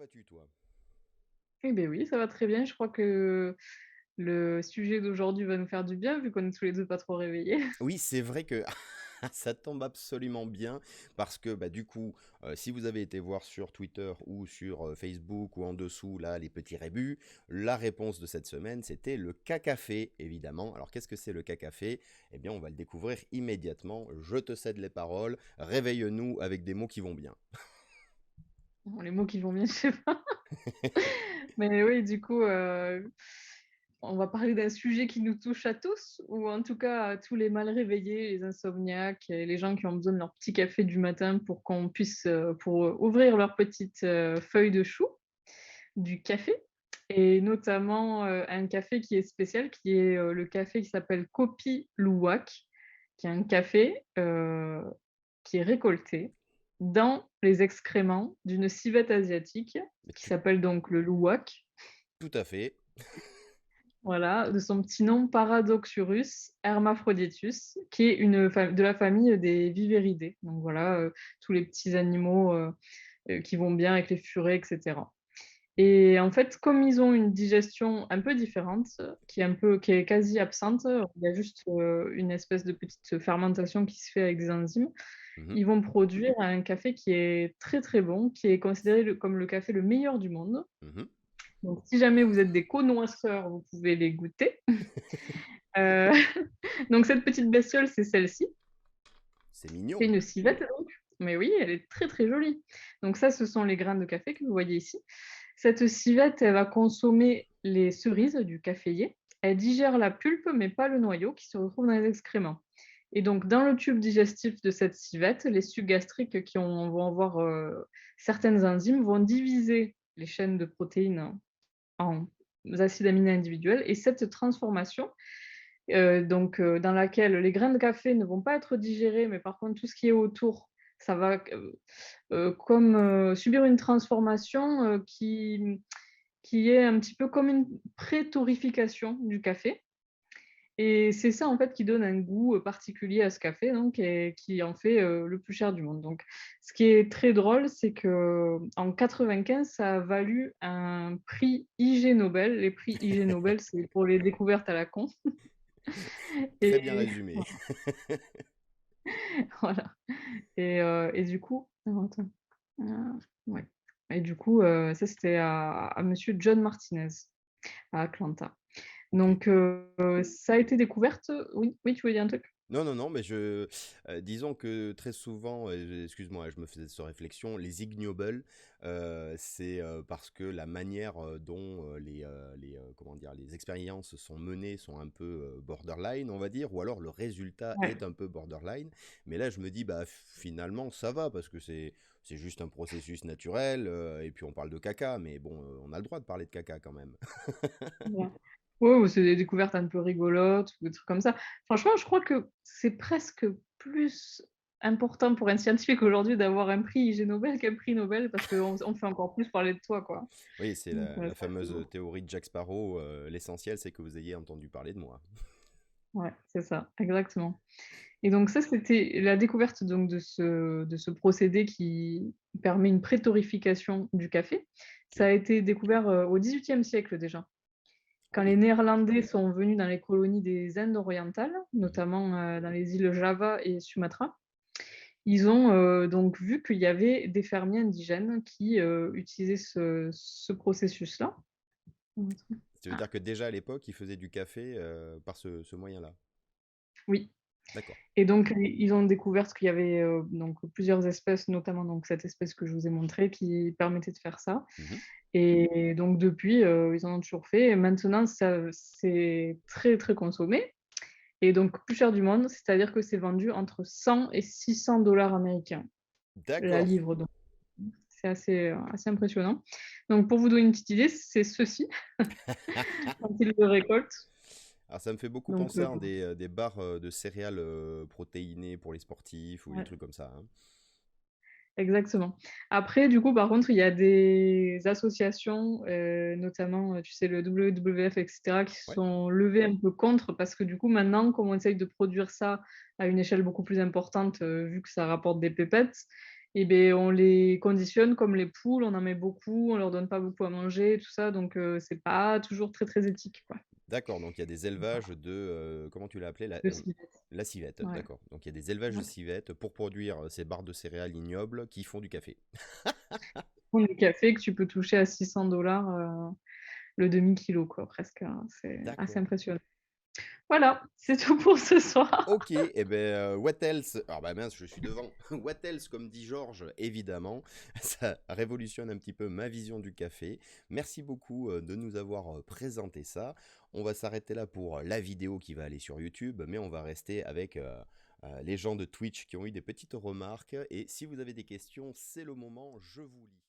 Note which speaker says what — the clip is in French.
Speaker 1: vas-tu, toi?
Speaker 2: Eh beh, oui, ça va très bien. Je crois que le sujet d'aujourd'hui va nous faire du bien vu qu'on est tous les 2 pas trop réveillés.
Speaker 1: Oui, c'est vrai que ça tombe absolument bien parce que, bah, du coup, si vous avez été voir sur Twitter ou sur Facebook ou en dessous, là, les petits rébus, la réponse de cette semaine, c'était le cacafé, évidemment. Alors, qu'est-ce que c'est le cacafé? Eh bien, on va le découvrir immédiatement. Je te cède les paroles. Réveille-nous avec des mots qui vont bien.
Speaker 2: Bon, les mots qui vont bien, je sais pas. Mais oui, du coup, on va parler d'un sujet qui nous touche à tous ou en tout cas à tous les mal réveillés, les insomniaques et les gens qui ont besoin de leur petit café du matin pour qu'on puisse, pour, ouvrir leur petite, feuille de chou, du café et notamment, un café qui est spécial, qui est, le café qui s'appelle Kopi Luwak, qui est un café, qui est récolté dans les excréments d'une civette asiatique
Speaker 1: Mais
Speaker 2: qui s'appelle donc le luwak,
Speaker 1: tout à fait.
Speaker 2: voilà, de son petit nom Paradoxurus hermaphroditus, qui est une de la famille des viverridés. Donc voilà, tous les petits animaux, qui vont bien avec les furets et cetera. Et en fait, comme ils ont une digestion un peu différente, qui est quasi absente, il y a juste, une espèce de petite fermentation qui se fait avec des enzymes.
Speaker 1: Mhm,
Speaker 2: Ils vont produire un café qui est très, très bon, qui est considéré comme le café le meilleur du monde.
Speaker 1: mhm.
Speaker 2: Donc si jamais vous êtes des connoisseurs, vous pouvez les goûter. Heu, donc cette petite bestiole, c'est celle-ci.
Speaker 1: C'est
Speaker 2: C'est
Speaker 1: mignon.
Speaker 2: une civette donc, mais oui, elle est très, très jolie. Donc ça, ce sont les grains de café que vous voyez ici. Cette civette, elle va consommer les cerises du caféier. Elle digère la pulpe, mais pas le noyau qui se retrouve dans les excréments. Et donc, dans le tube digestif de cette civette, les sucs gastriques vont avoir certaines enzymes vont diviser les chaînes de protéines en acides aminés individuels. Et cette transformation, dans laquelle les grains de café ne vont pas être digérés, mais par contre tout ce qui est autour, ça va comme subir une transformation qui est un petit peu comme une pré-torréfication du café. Et c'est ça en fait qui donne un goût particulier à ce café donc, et qui en fait le plus cher du monde. Donc, ce qui est très drôle, c'est que en 95, ça a valu un prix IG Nobel. Les prix IG Nobel, c'est pour les découvertes à la con.
Speaker 1: Très bien
Speaker 2: Et
Speaker 1: résumé.
Speaker 2: voilà. Et du coup, alors attends, ouais. Et du coup, ça c'était à monsieur John Martinez, à Atlanta.
Speaker 1: Ok.
Speaker 2: Donc, ça a été découverte, oui, oui, tu voulais dire un truc?
Speaker 1: Non, non, non, mais disons que très souvent, excuse-moi, je me faisais cette réflexion, les ignobles, c'est parce que la manière dont comment dire, les expériences sont menées sont un peu borderline, on va dire, ou alors le résultat
Speaker 2: Ouais.
Speaker 1: est un peu borderline. Mais là, je me dis, bah finalement, ça va parce que c'est juste un processus naturel, et puis on parle de caca, mais bon, on a le droit de parler de caca quand même.
Speaker 2: Ouais. Ouais, ou c'est des découvertes un peu rigolotes ou des trucs comme ça. Franchement, je crois que c'est presque plus important pour un scientifique aujourd'hui d'avoir un prix IG Nobel qu'un prix Nobel parce qu'on fait encore plus parler de toi, quoi.
Speaker 1: Oui, c'est
Speaker 2: Donc,
Speaker 1: la
Speaker 2: c'est assez
Speaker 1: fameuse
Speaker 2: drôle.
Speaker 1: théorie de Jack Sparrow. L'essentiel, c'est que vous ayez entendu parler de moi.
Speaker 2: Ouais, c'est ça, exactement. Et donc ça, c'était la découverte donc de ce procédé qui permet une pré-torréfication du café. Ça
Speaker 1: Ok.
Speaker 2: a été découvert, au XVIIIe siècle déjà.
Speaker 1: Ah
Speaker 2: Quand les
Speaker 1: oui.
Speaker 2: Néerlandais sont venus dans les colonies des Indes orientales,
Speaker 1: Mhm.
Speaker 2: notamment, dans les îles Java et Sumatra, ils ont, donc vu qu'il y avait des fermiers indigènes qui, utilisaient ce processus-là.
Speaker 1: Ça veut
Speaker 2: Ah,
Speaker 1: dire que déjà à l'époque, ils faisaient du café par ce moyen-là.
Speaker 2: oui.
Speaker 1: D'accord.
Speaker 2: Et donc, ils ont découvert qu'il y avait, donc plusieurs espèces, notamment donc cette espèce que je vous ai montrée qui permettait de faire ça.
Speaker 1: Mhm.
Speaker 2: Et donc depuis, ils en ont toujours fait et maintenant ça c'est très, très consommé et donc plus cher du monde, c'est-à-dire que c'est vendu entre 100 et 600 américains, la
Speaker 1: D'accord.
Speaker 2: livre donc c'est assez, assez impressionnant. Donc pour vous donner une petite idée, c'est ceci quand ils le récoltent.
Speaker 1: Alors ça me fait beaucoup
Speaker 2: Donc
Speaker 1: penser à des barres de céréales protéinées pour les sportifs ou des
Speaker 2: ouais.
Speaker 1: trucs comme ça, hein.
Speaker 2: Exactement. Après, du coup, par contre, il y a des associations, notamment, tu sais, le WWF, et cetera, qui se
Speaker 1: Ouais.
Speaker 2: sont levées un peu contre parce que, du coup, maintenant, comme on essaye de produire ça à une échelle beaucoup plus importante, vu que ça rapporte des pépettes, et beh, on les conditionne comme les poules, on en met beaucoup, on leur donne pas beaucoup à manger, tout ça, donc c'est pas toujours très, très éthique, quoi.
Speaker 1: D'accord, donc il y a des élevages de, comment tu l'as appelé?
Speaker 2: Le civet.
Speaker 1: La civette,
Speaker 2: Ouais,
Speaker 1: d'accord. Donc il y a des élevages de
Speaker 2: ouais.
Speaker 1: civettes pour produire, ces barres de céréales ignobles qui font du café.
Speaker 2: Font du café que tu peux toucher à 600 le demi-kilo, quoi, presque, hein. C'est assez
Speaker 1: D'accord.
Speaker 2: impressionnant. Voilà, c'est tout pour ce soir.
Speaker 1: OK et ben, what else? Ah bah mince, je suis devant. What else comme dit Georges, évidemment. Ça révolutionne un petit peu ma vision du café. Merci beaucoup, de nous avoir, présenté ça. On va s'arrêter là pour la vidéo qui va aller sur YouTube, mais on va rester avec, les gens de Twitch qui ont eu des petites remarques et si vous avez des questions, c'est le moment, je vous lis.